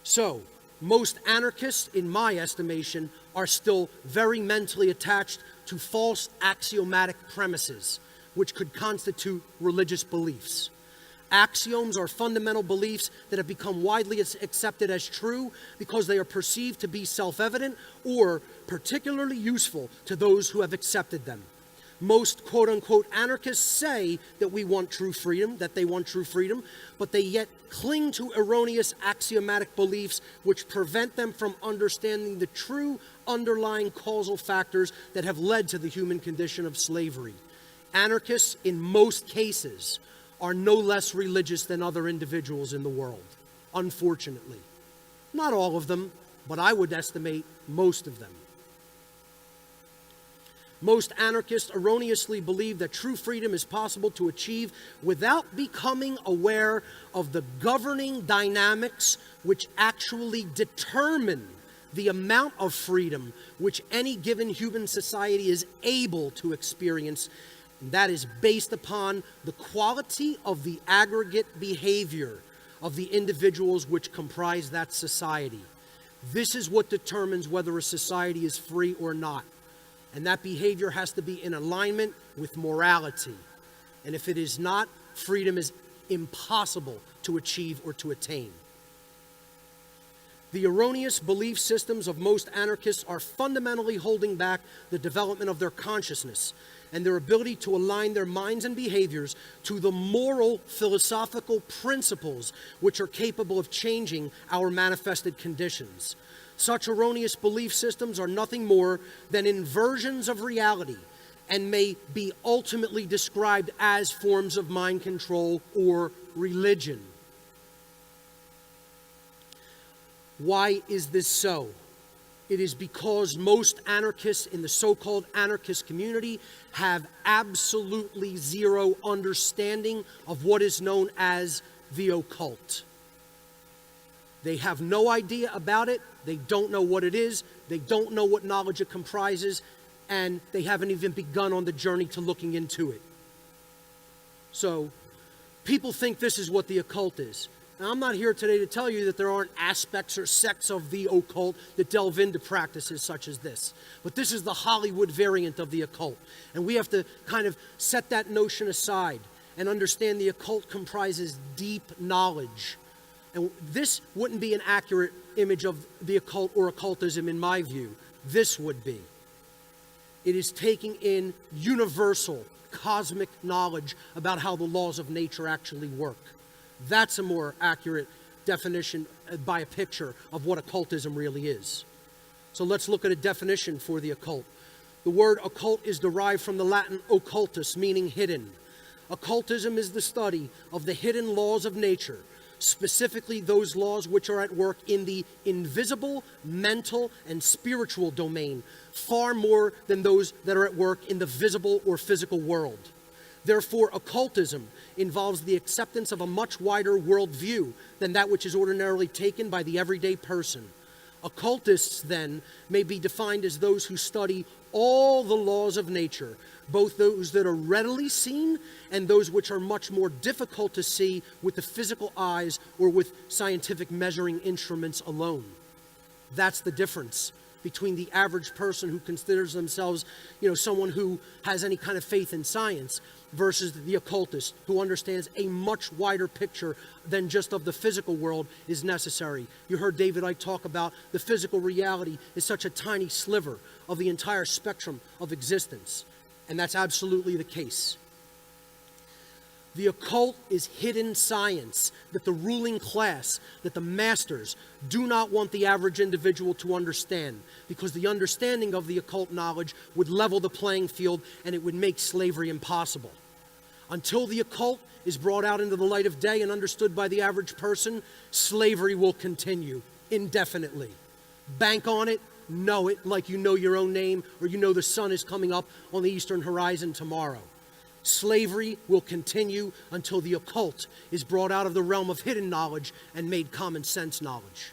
So, most anarchists, in my estimation, are still very mentally attached to false axiomatic premises, which could constitute religious beliefs. Axioms are fundamental beliefs that have become widely accepted as true because they are perceived to be self-evident or particularly useful to those who have accepted them. Most quote-unquote anarchists say that we want true freedom, that they want true freedom, but they yet cling to erroneous axiomatic beliefs which prevent them from understanding the true underlying causal factors that have led to the human condition of slavery. Anarchists, in most cases, are no less religious than other individuals in the world, unfortunately. Not all of them, but I would estimate most of them. Most anarchists erroneously believe that true freedom is possible to achieve without becoming aware of the governing dynamics which actually determine the amount of freedom which any given human society is able to experience. And that is based upon the quality of the aggregate behavior of the individuals which comprise that society. This is what determines whether a society is free or not. And that behavior has to be in alignment with morality. And if it is not, freedom is impossible to achieve or to attain. The erroneous belief systems of most anarchists are fundamentally holding back the development of their consciousness and their ability to align their minds and behaviors to the moral philosophical principles which are capable of changing our manifested conditions. Such erroneous belief systems are nothing more than inversions of reality and may be ultimately described as forms of mind control or religion. Why is this so? It is because most anarchists in the so-called anarchist community have absolutely zero understanding of what is known as the occult. They have no idea about it. They don't know what it is. They don't know what knowledge it comprises. And they haven't even begun on the journey to looking into it. So, people think this is what the occult is. Now, I'm not here today to tell you that there aren't aspects or sects of the occult that delve into practices such as this. But this is the Hollywood variant of the occult. And we have to kind of set that notion aside and understand the occult comprises deep knowledge. And this wouldn't be an accurate image of the occult or occultism in my view. This would be. It is taking in universal, cosmic knowledge about how the laws of nature actually work. That's a more accurate definition by a picture of what occultism really is. So let's look at a definition for the occult. The word occult is derived from the Latin occultus, meaning hidden. Occultism is the study of the hidden laws of nature, specifically those laws which are at work in the invisible, mental, and spiritual domain, far more than those that are at work in the visible or physical world. Therefore, occultism involves the acceptance of a much wider worldview than that which is ordinarily taken by the everyday person. Occultists, then, may be defined as those who study all the laws of nature, both those that are readily seen and those which are much more difficult to see with the physical eyes or with scientific measuring instruments alone. That's the difference between the average person who considers themselves, someone who has any kind of faith in science versus the occultist who understands a much wider picture than just of the physical world is necessary. You heard David Icke talk about the physical reality is such a tiny sliver of the entire spectrum of existence. And that's absolutely the case. The occult is hidden science that the ruling class, that the masters, do not want the average individual to understand, because the understanding of the occult knowledge would level the playing field and it would make slavery impossible. Until the occult is brought out into the light of day and understood by the average person, slavery will continue indefinitely. Bank on it, know it like you know your own name, or you know the sun is coming up on the eastern horizon tomorrow. Slavery will continue until the occult is brought out of the realm of hidden knowledge and made common sense knowledge.